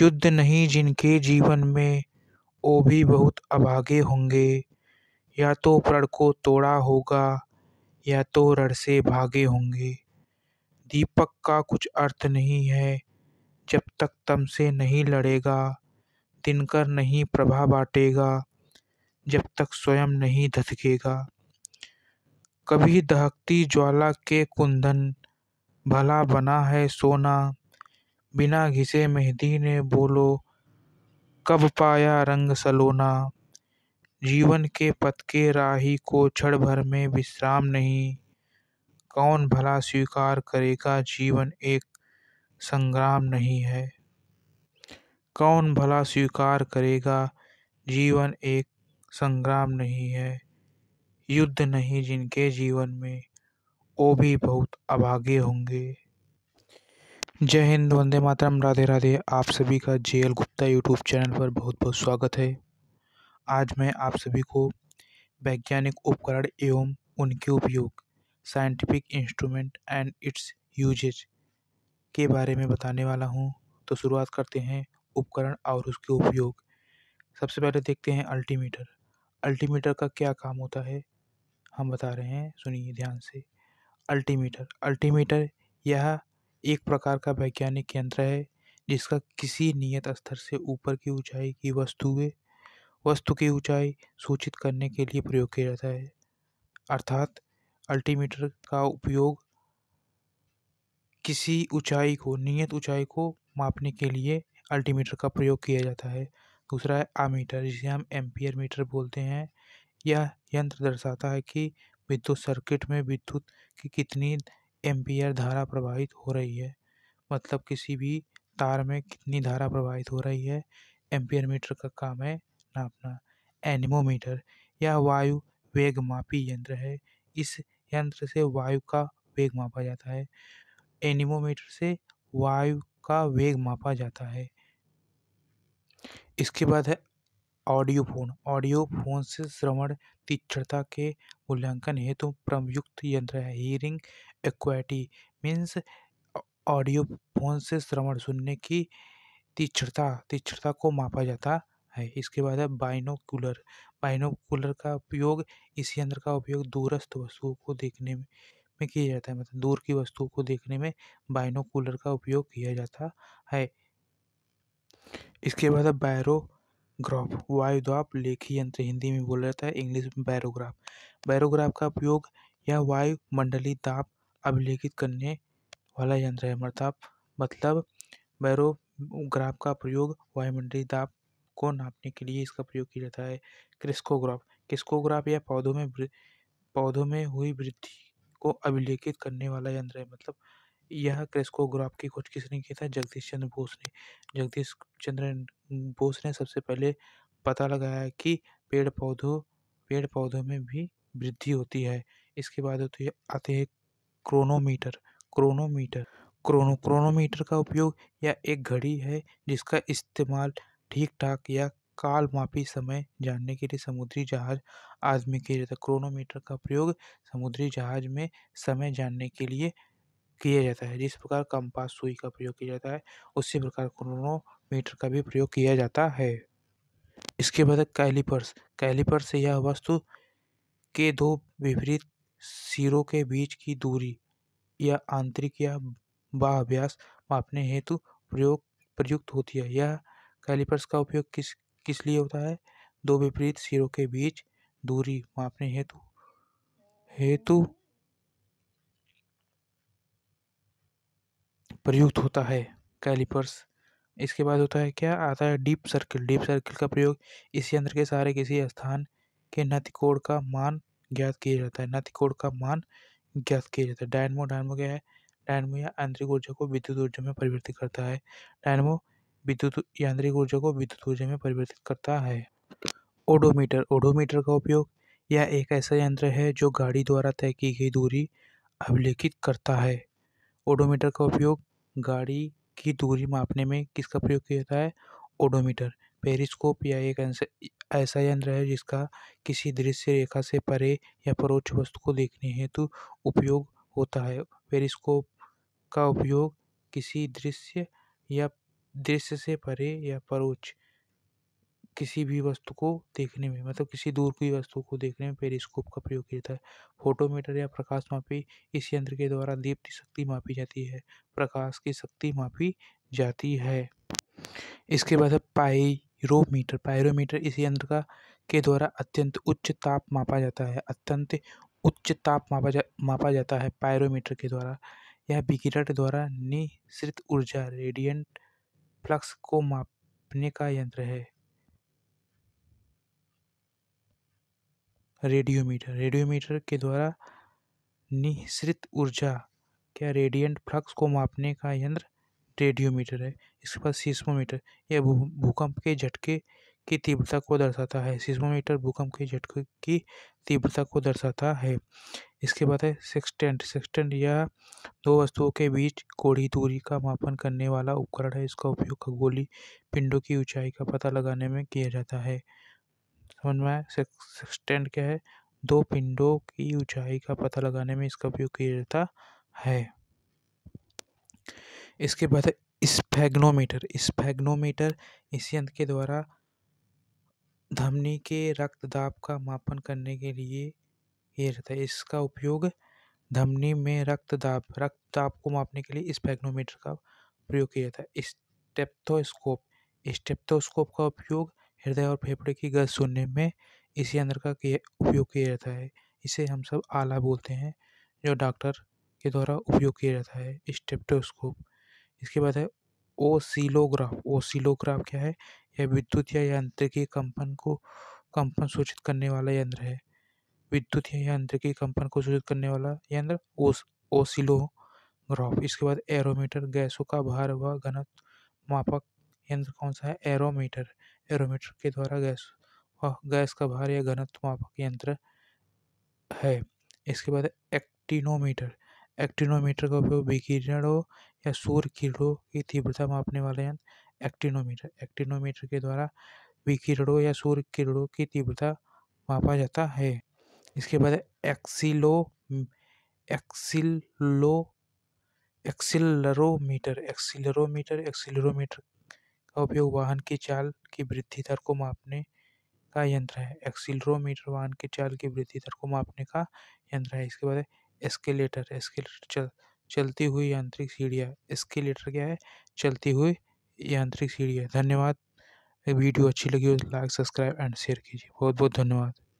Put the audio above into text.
युद्ध नहीं जिनके जीवन में, वो भी बहुत अभागे होंगे। या तो प्रण को तोड़ा होगा, या तो रण से भागे होंगे। दीपक का कुछ अर्थ नहीं है, जब तक तम से नहीं लड़ेगा। दिनकर नहीं प्रभा बांटेगा, जब तक स्वयं नहीं धधकेगा। कभी दहकती ज्वाला के कुंदन, भला बना है सोना। बिना घिसे मेहंदी ने बोलो, कब पाया रंग सलोना। जीवन के पथ के राही को क्षण भर में विश्राम नहीं। कौन भला स्वीकार करेगा जीवन एक संग्राम नहीं है। कौन भला स्वीकार करेगा जीवन एक संग्राम नहीं है। युद्ध नहीं जिनके जीवन में, वो भी बहुत अभागे होंगे। जय हिंद, वंदे मातरम, राधे राधे। आप सभी का जेएल गुप्ता यूट्यूब चैनल पर बहुत बहुत स्वागत है। आज मैं आप सभी को वैज्ञानिक उपकरण एवं उनके उपयोग, scientific instrument and its usages के बारे में बताने वाला हूं। तो शुरुआत करते हैं उपकरण और उसके उपयोग। सबसे पहले देखते हैं अल्टीमीटर। अल्टीमीटर का क्या काम होता है, हम बता रहे हैं, सुनिए ध्यान से। अल्टीमीटर अल्टीमीटर यह एक प्रकार का वैज्ञानिक यंत्र है जिसका किसी नियत स्तर से ऊपर की ऊंचाई की वस्तु की ऊंचाई सूचित करने के लिए प्रयोग किया जाता है। अर्थात अल्टीमीटर का उपयोग किसी नियत ऊंचाई को मापने के लिए अल्टीमीटर का प्रयोग किया जाता है। दूसरा है आमीटर, जिसे हम एम्पियर मीटर बोलते हैं। यह यंत्र दर्शाता है कि विद्युत सर्किट में विद्युत की कितनी एम्पियर धारा प्रवाहित हो रही है। मतलब किसी भी तार में कितनी धारा प्रवाहित हो रही है, एम्पियर मीटर का काम है नापना। एनीमोमीटर यह वायु वेग मापी यंत्र है। इस यंत्र से वायु का वेग मापा जाता है। एनीमोमीटर से वायु का वेग मापा जाता है। इसके बाद है ऑडियोफोन। ऑडियोफोन से श्रवण तीक्ष्णता के मूल्यांकन हेतु प्रयुक्त यंत्र है। हीयरिंग एक्वाटी मीन्स ऑडियोफोन से श्रवण सुनने की तीक्ष्णता को मापा जाता है। इसके बाद है बाइनोकुलर। बाइनोकुलर का उपयोग, इस यंत्र का उपयोग दूरस्थ वस्तुओं को देखने में किया जाता है। मतलब दूर की वस्तुओं को देखने में बाइनोकुलर का उपयोग किया जाता है। इसके बाद है बैरोग्राफ। वायुदाब लेखी यंत्र हिंदी में बोला जाता है, इंग्लिश में बैरोग्राफ। बैरोग्राफ का उपयोग यह वायुमंडलीय दाब अभिलेखित करने वाला यंत्र है। मतलब बैरोग्राफ का प्रयोग वायुमंडलीय दाब को नापने के लिए इसका प्रयोग किया जाता है। क्रिस्कोग्राफ। क्रिस्कोग्राफ यह पौधों में हुई वृद्धि को अभिलेखित करने वाला यंत्र है। मतलब यह क्रिस्कोग्राफ की खोज किसने की था? जगदीश चंद्र बोस ने। जगदीश चंद्र बोस ने सबसे पहले पता लगाया कि पेड़ पौधों में भी वृद्धि होती है। इसके बाद आते हैं क्रोनोमीटर। क्रोनोमीटर क्रोनोमीटर का उपयोग यह एक घड़ी है जिसका इस्तेमाल ठीक ठाक या कालमापी समय जानने के लिए समुद्री जहाज आदि में किया जाता है। क्रोनोमीटर का प्रयोग समुद्री जहाज में समय जानने के लिए किया जाता है। जिस प्रकार कंपास सुई का प्रयोग किया जाता है, उसी प्रकार क्रोनोमीटर का भी प्रयोग किया जाता है। इसके बाद कैलिपर्स। कैलिपर्स से यह वस्तु के दो विपरीत सिरों के बीच की दूरी या आंतरिक या बाह्य व्यास मापने हेतु प्रयुक्त होती है। यह कैलिपर्स का उपयोग किस लिए होता है? दो विपरीत सिरों के बीच दूरी मापने हेतु प्रयुक्त होता है कैलिपर्स। इसके बाद होता है क्या, आता है डीप सर्किल। डीप सर्किल का प्रयोग इस यंत्र के सहारे किसी स्थान के नतिकोण का मान ज्ञात किया जाता है। नतिकोण का मान ज्ञात किया जाता है। डायनमो क्या है? डायनमो या आंतरिक ऊर्जा को विद्युत ऊर्जा में परिवर्तित करता है। डायनमो विद्युत यांत्रिक ऊर्जा को विद्युत ऊर्जा में परिवर्तित करता है। ओडोमीटर। ओडोमीटर का उपयोग यह एक ऐसा यंत्र है जो गाड़ी द्वारा तय की गई दूरी अभिलेखित करता है। ओडोमीटर का उपयोग गाड़ी की दूरी मापने में किसका प्रयोग किया जाता है? ओडोमीटर। पेरिस्कोप यह एक ऐसा यंत्र है जिसका किसी दृश्य रेखा से परे या परोक्ष वस्तु को देखने हेतु उपयोग होता है। पेरिस्कोप का उपयोग किसी दृश्य या दृश्य से परे या परोक्ष किसी भी वस्तु को देखने में, मतलब किसी दूर की वस्तु को देखने में पेरिस्कोप का प्रयोग किया जाता है। फोटोमीटर या प्रकाश मापी इस यंत्र के द्वारा दीप्ति शक्ति मापी जाती है, प्रकाश की शक्ति मापी जाती है। इसके बाद है पायरोमीटर। पायरोमीटर इस यंत्र का के द्वारा अत्यंत उच्च ताप मापा जाता है। अत्यंत उच्च ताप मापा जाता है पायरोमीटर के द्वारा। यह विकिरण द्वारा निःसृत ऊर्जा रेडिएंट फ्लक्स को मापने का यंत्र है। रेडियोमीटर। रेडियोमीटर के द्वारा निःसृत ऊर्जा क्या रेडिएंट फ्लक्स को मापने का यंत्र रेडियोमीटर है। इसके बाद सीस्मोमीटर। यह भूकंप के झटके की तीव्रता को दर्शाता है। सीस्मोमीटर भूकंप के झटके की तीव्रता को दर्शाता है। इसके बाद है सेक्सटेंट। सेक्सटेंट यह दो वस्तुओं के बीच कोणीय दूरी का मापन करने वाला उपकरण है। इसका उपयोग खगोलीय पिंडों की ऊंचाई का पता लगाने में किया जाता है। समझ में आया? सेक्सटेंट क्या है? दो पिंडों की ऊंचाई का पता लगाने में इसका उपयोग किया जाता है। इसके बाद है स्फेग्नोमीटर। स्फेग्नोमीटर इस यंत्र के द्वारा धमनी के रक्तदाब का मापन करने के लिए किया जाता है। इसका उपयोग धमनी में रक्तदाब को मापने के लिए स्फेग्नोमीटर का प्रयोग किया जाता है। स्टेथोस्कोप। स्टेथोस्कोप का उपयोग हृदय और फेफड़े की गति सुनने में इस यंत्र का उपयोग किया जाता है। इसे हम सब आला बोलते हैं, जो डॉक्टर के द्वारा उपयोग किया जाता है, स्टेथोस्कोप। इसके बाद है ओसिलोग्राफ। ओसिलोग्राफ क्या है? यह विद्युत या यांत्रिकी कंपन सूचित करने वाला यंत्र है। विद्युत या यांत्रिकी कंपन को सूचित करने वाला यंत्र ओसिलोग्राफ। इसके बाद एरोमीटर। गैसों का भार व घनत्व मापक यंत्र कौन सा है? एरोमीटर। एरोमीटर के द्वारा गैस का भार या घनत्व मापक यंत्र है। इसके बाद एक्टिनोमीटर। एक्टिनोमीटर का उपयोग विकिरणों या सूर्य किरणों की तीव्रता मापने वाला यंत्र एक्टिनोमीटर। एक्टिनोमीटर के द्वारा विकिरणों या सूर्य किरणों की तीव्रता मापा जाता है। इसके बाद एक्सिलो एक्सिलरोमीटर। एक्सिलरोमीटर का उपयोग वाहन की चाल की वृद्धि दर को मापने का यंत्र है। एक्सिलरोमीटर वाहन की चाल की वृद्धि दर को मापने का यंत्र है। इसके बाद है एस्केलेटर। एस्केलेटर चलती हुई यांत्रिक सीढ़ियाँ। एस्केलेटर क्या है? चलती हुई यांत्रिक सीढ़ियाँ। धन्यवाद। वीडियो अच्छी लगी हो तो लाइक, सब्सक्राइब एंड शेयर कीजिए। बहुत बहुत धन्यवाद।